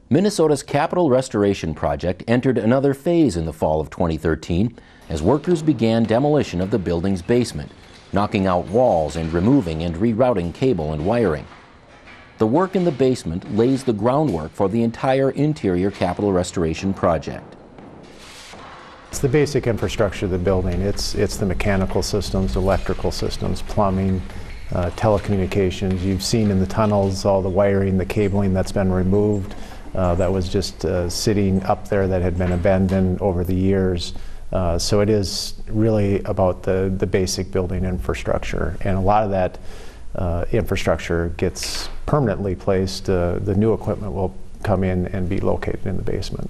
Minnesota's Capitol Restoration Project entered another phase in the fall of 2013 as workers began demolition of the building's basement, knocking out walls and removing and rerouting cable and wiring. The work in the basement lays the groundwork for the entire interior Capitol Restoration project. It's the basic infrastructure of the building. It's the mechanical systems, electrical systems, plumbing, telecommunications. You've seen in the tunnels all the wiring, the cabling that's been removed. That was just sitting up there that had been abandoned over the years. So it is really about the basic building infrastructure, and a lot of that infrastructure gets permanently placed. The new equipment will come in and be located in the basement.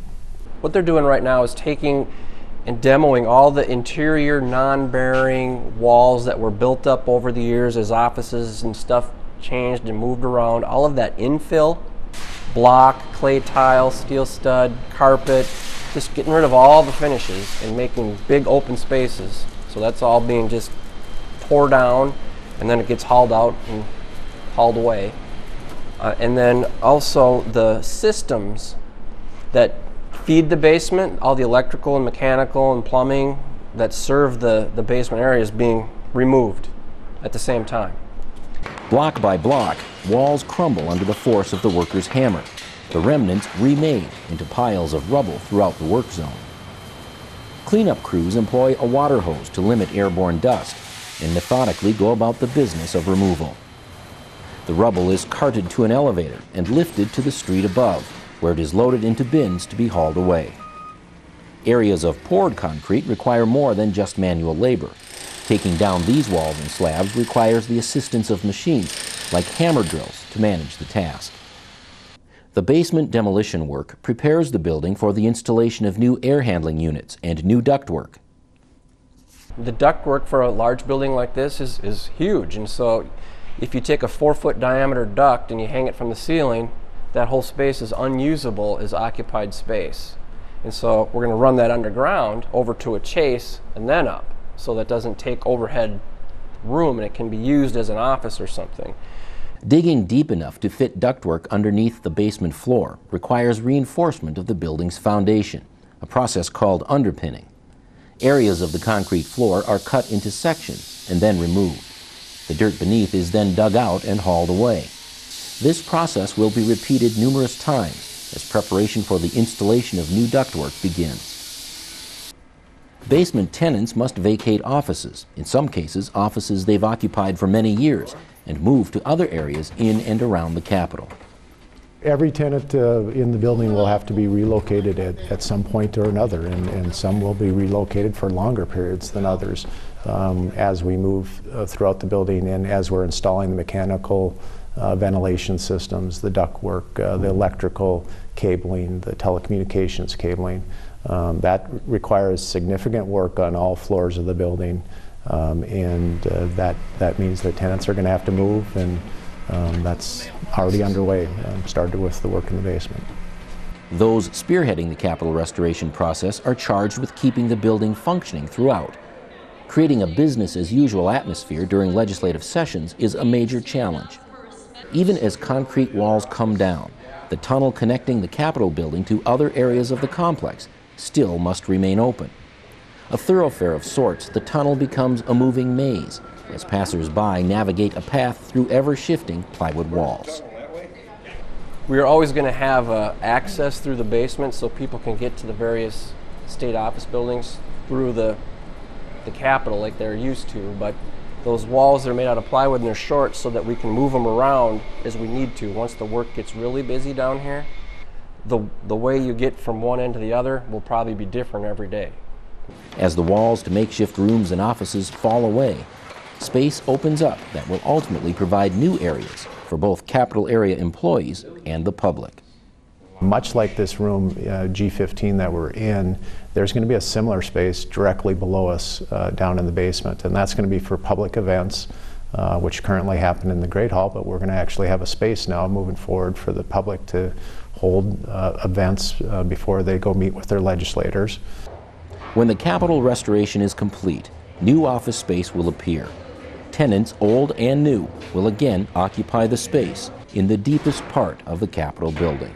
What they're doing right now is taking and demoing all the interior non-bearing walls that were built up over the years as offices and stuff changed and moved around. All of that infill, block, clay tile, steel stud, carpet, just getting rid of all the finishes and making big open spaces. So that's all being just tore down, and then it gets hauled out and hauled away. And then also the systems that feed the basement, all the electrical and mechanical and plumbing that serve the basement area is being removed at the same time. Block by block, walls crumble under the force of the workers' hammer. The remnants remade into piles of rubble throughout the work zone. Cleanup crews employ a water hose to limit airborne dust and methodically go about the business of removal. The rubble is carted to an elevator and lifted to the street above, where it is loaded into bins to be hauled away. Areas of poured concrete require more than just manual labor. Taking down these walls and slabs requires the assistance of machines, like hammer drills, to manage the task. The basement demolition work prepares the building for the installation of new air handling units and new ductwork. The ductwork for a large building like this is huge, and so if you take a 4-foot diameter duct and you hang it from the ceiling, that whole space is unusable as occupied space. And so we're going to run that underground over to a chase and then up, so that doesn't take overhead room and it can be used as an office or something. Digging deep enough to fit ductwork underneath the basement floor requires reinforcement of the building's foundation, a process called underpinning. Areas of the concrete floor are cut into sections and then removed. The dirt beneath is then dug out and hauled away. This process will be repeated numerous times as preparation for the installation of new ductwork begins. Basement tenants must vacate offices, in some cases offices they've occupied for many years, and move to other areas in and around the Capitol. Every tenant in the building will have to be relocated at some point or another, and some will be relocated for longer periods than others as we move throughout the building and as we're installing the mechanical ventilation systems, the ductwork, the electrical cabling, the telecommunications cabling. That requires significant work on all floors of the building, and that means that tenants are going to have to move, and that's already underway, started with the work in the basement. Those spearheading the Capitol restoration process are charged with keeping the building functioning throughout. Creating a business-as-usual atmosphere during legislative sessions is a major challenge. Even as concrete walls come down, the tunnel connecting the Capitol building to other areas of the complex still must remain open. A thoroughfare of sorts, the tunnel becomes a moving maze as passers-by navigate a path through ever-shifting plywood walls. We're always going to have access through the basement so people can get to the various state office buildings through the Capitol like they're used to, but those walls are made out of plywood and they're short so that we can move them around as we need to. Once the work gets really busy down here, the way you get from one end to the other will probably be different every day. As the walls to makeshift rooms and offices fall away, space opens up that will ultimately provide new areas for both Capitol area employees and the public. Much like this room, G15 that we're in, there's going to be a similar space directly below us down in the basement, and that's going to be for public events, which currently happen in the Great Hall, but we're going to actually have a space now moving forward for the public to hold events before they go meet with their legislators. When the Capitol restoration is complete, new office space will appear. Tenants, old and new, will again occupy the space in the deepest part of the Capitol building.